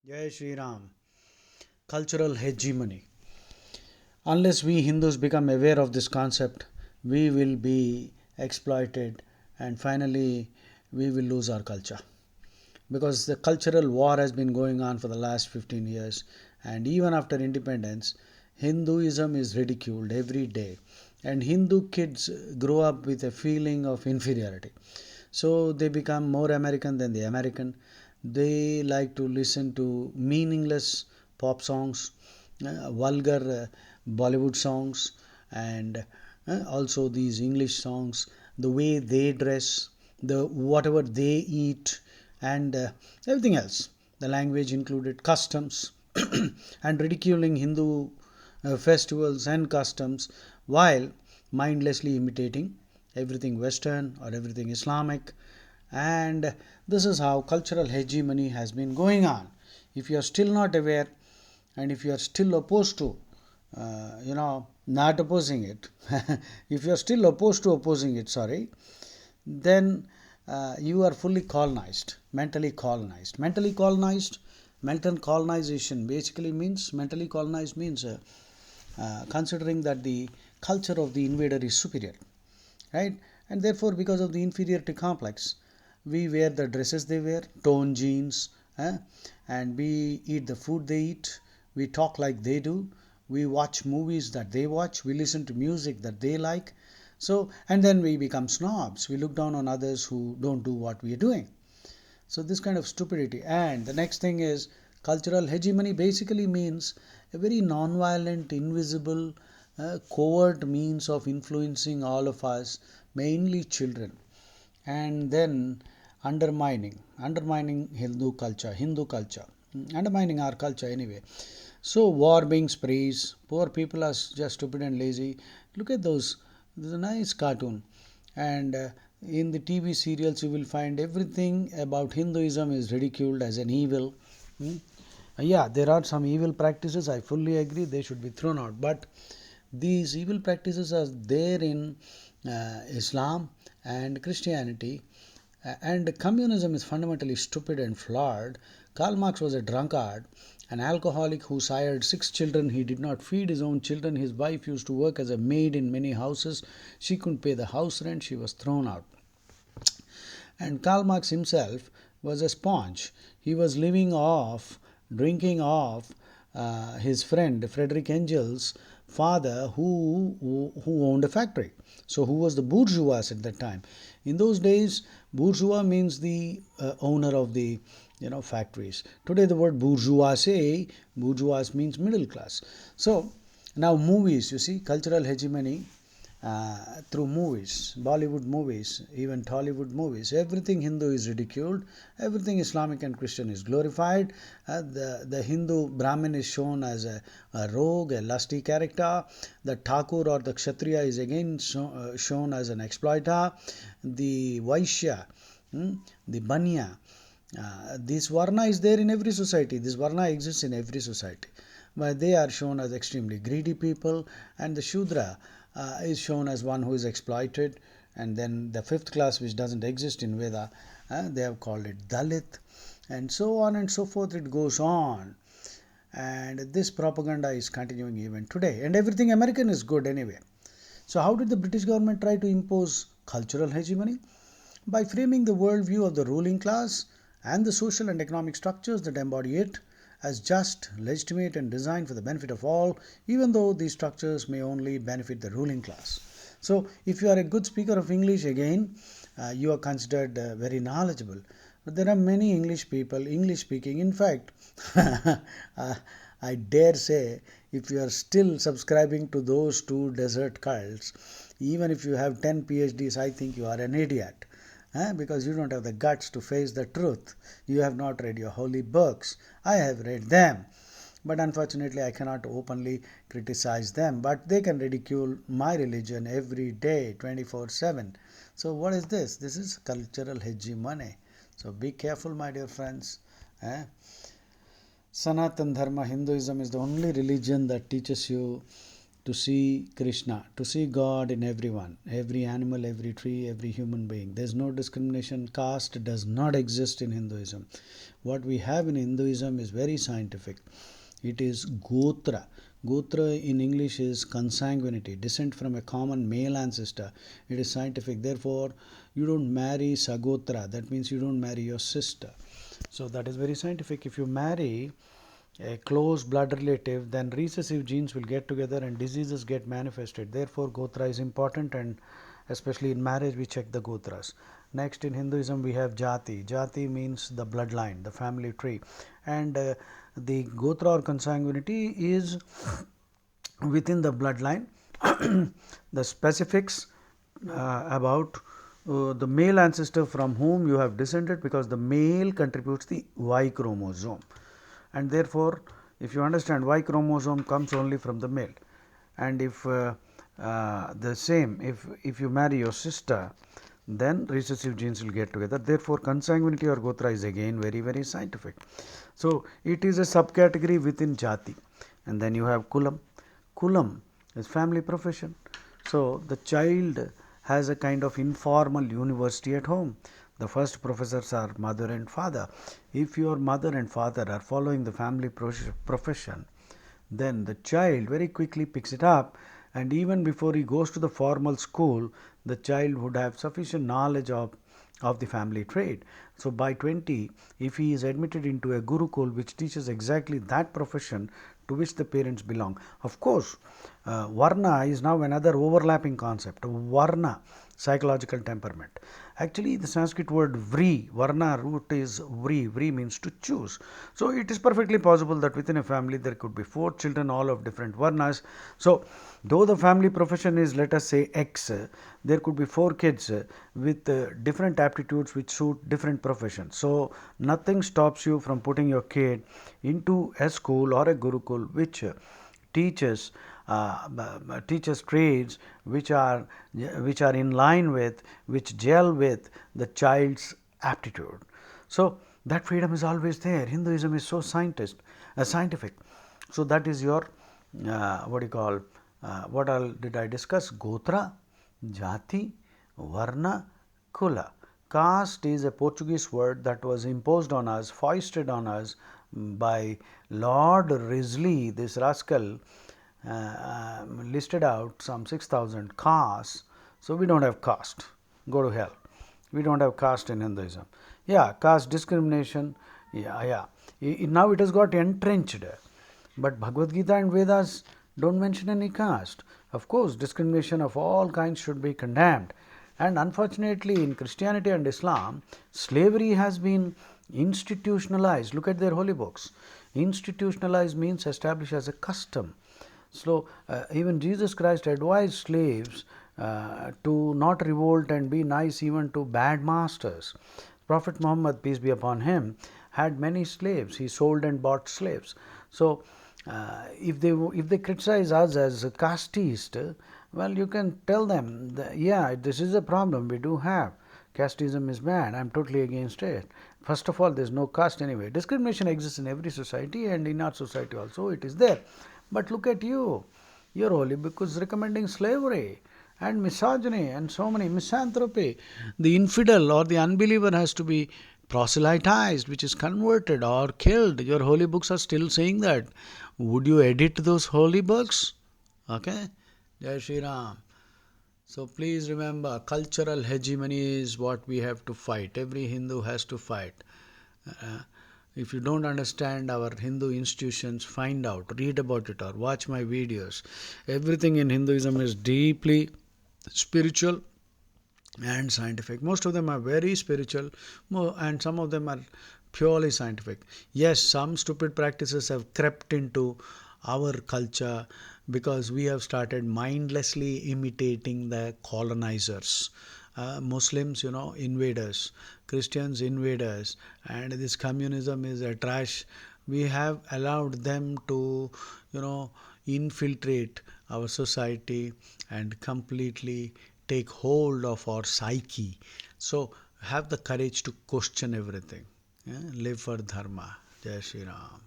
Jai Shri Ram. Cultural hegemony. Unless we Hindus become aware of this concept, we will be exploited and finally we will lose our culture. Because the cultural war has been going on for the last 15 years, and even after independence, Hinduism is ridiculed every day. And Hindu kids grow up with a feeling of inferiority. So they become more American than the American. They like to listen to meaningless pop songs, vulgar Bollywood songs, and also these English songs, the way they dress, the whatever they eat, and everything else. The language included customs and ridiculing Hindu festivals and customs while mindlessly imitating everything Western or everything Islamic. And this is how cultural hegemony has been going on. If you are still not aware and if you are still opposed to, not opposing it, if you are still opposed to opposing it, sorry, then you are fully colonized, mentally colonized. Mental colonization basically means mentally colonized means considering that the culture of the invader is superior, right? And therefore, because of the inferiority complex, we wear the dresses they wear, torn jeans, and we eat the food they eat, we talk like they do, we watch movies that they watch, we listen to music that they like. So, and then we become snobs. We look down on others who don't do what we are doing. So, this kind of stupidity. And the next thing is cultural hegemony basically means a very non-violent, invisible, covert means of influencing all of us, mainly children, and then undermining Hindu culture, undermining our culture anyway. So war being praised, poor people are just stupid and lazy. Look at those. This is a nice cartoon, and in the TV serials you will find everything about Hinduism is ridiculed as an evil. Hmm? Yeah, there are some evil practices. I fully agree. They should be thrown out. But these evil practices are there in Islam and Christianity, and communism is fundamentally stupid and flawed. Karl Marx was a drunkard, an alcoholic who sired 6 children. He did not feed his own children. His wife used to work as a maid in many houses. She couldn't pay the house rent. She was thrown out. And Karl Marx himself was a sponge. He was living off, drinking off his friend Frederick Engel's father, who owned a factory. So, who was the bourgeois at that time? In those days, bourgeois means the owner of the factories. Today, the word bourgeois means middle class. So, now movies, you see, cultural hegemony through movies, Bollywood movies, even Tollywood movies. Everything Hindu is ridiculed, everything Islamic and Christian is glorified. The Hindu Brahmin is shown as a rogue, a lusty character. The Thakur or the Kshatriya is again shown as an exploiter. The Vaishya, the Banya. This Varna is there in every society. This Varna exists in every society. But they are shown as extremely greedy people, and the Shudra is shown as one who is exploited. And then the fifth class, which doesn't exist in Veda, they have called it Dalit, and so on and so forth. It goes on, and this propaganda is continuing even today. And everything American is good anyway. So, how did the British government try to impose cultural hegemony? By framing the worldview of the ruling class and the social and economic structures that embody it as just, legitimate, and designed for the benefit of all, even though these structures may only benefit the ruling class. So, if you are a good speaker of English, again, you are considered very knowledgeable. But there are many English people, English speaking. In fact, I dare say, if you are still subscribing to those two desert cults, even if you have 10 PhDs, I think you are an idiot. Because you don't have the guts to face the truth. You have not read your holy books. I have read them. But unfortunately, I cannot openly criticize them. But they can ridicule my religion every day, 24/7. So, what is this? This is cultural hegemony. So, be careful, my dear friends. Eh? Sanatan Dharma, Hinduism, is the only religion that teaches you to see Krishna, to see God in everyone, every animal, every tree, every human being. There's no discrimination. Caste does not exist in Hinduism. What we have in Hinduism is very scientific. It is Gotra. Gotra in English is consanguinity, descent from a common male ancestor. It is scientific. Therefore, you don't marry Sagotra. That means you don't marry your sister. So that is very scientific. If you marry a close blood relative, then recessive genes will get together and diseases get manifested. Therefore, Gotra is important, and especially in marriage we check the Gotras. Next, in Hinduism we have Jati. Jati means the bloodline, the family tree, and the Gotra or consanguinity is within the bloodline. The specifics about the male ancestor from whom you have descended, because the male contributes the Y chromosome, and therefore if you understand, Y chromosome comes only from the male, and if the same, if you marry your sister, then recessive genes will get together. Therefore, consanguinity or Gotra is again very, very scientific. So it is a subcategory within Jati. And then you have Kulam. Kulam is family profession. So the child has a kind of informal university at home. The first professors are mother and father. If your mother and father are following the family profession, then the child very quickly picks it up, and even before he goes to the formal school, the child would have sufficient knowledge of the family trade. So by 20, if he is admitted into a Gurukul which teaches exactly that profession to which the parents belong. Of course, Varna is now another overlapping concept. Varna, psychological temperament. Actually, the Sanskrit word vri, Varna root is vri. Vri means to choose. So it is perfectly possible that within a family there could be 4 children, all of different Varnas. So though the family profession is, let us say, X, there could be 4 kids with different aptitudes which suit different professions. So nothing stops you from putting your kid into a school or a Gurukul which teaches trades which are in line with, which gel with the child's aptitude. So that freedom is always there. Hinduism is so scientific. So that is your what do you call, what all did I discuss? Gotra, Jati, Varna, Kula. Caste is a Portuguese word that was imposed on us, foisted on us by Lord Risley. This rascal listed out some 6,000 castes. So we don't have caste. Go to hell. We don't have caste in Hinduism. Yeah, caste discrimination. Yeah. Now it has got entrenched. But Bhagavad Gita and Vedas don't mention any caste. Of course, discrimination of all kinds should be condemned. And unfortunately, in Christianity and Islam, slavery has been institutionalized. Look at their holy books. Institutionalized means established as a custom. So even Jesus Christ advised slaves to not revolt and be nice even to bad masters. Prophet Muhammad, peace be upon him, had many slaves. He sold and bought slaves. So if they criticize us as a casteist, well, you can tell them that, yeah, this is a problem we do have. Casteism is bad. I'm totally against it. First of all, there's no caste anyway. Discrimination exists in every society, and in our society also it is there. But look at you. Your holy book is recommending slavery and misogyny and so many misanthropy. The infidel or the unbeliever has to be proselytized, which is converted or killed. Your holy books are still saying that. Would you edit those holy books? Okay? Jai Shri Ram. So please remember, cultural hegemony is what we have to fight. Every Hindu has to fight. If you don't understand our Hindu institutions, find out, read about it, or watch my videos. Everything in Hinduism is deeply spiritual and scientific. Most of them are very spiritual, and some of them are purely scientific. Yes, some stupid practices have crept into our culture because we have started mindlessly imitating the colonizers. Muslims, invaders, Christians, invaders, and this communism is a trash. We have allowed them to, infiltrate our society and completely take hold of our psyche. So have the courage to question everything. Yeah? Live for Dharma. Jai Shri Ram.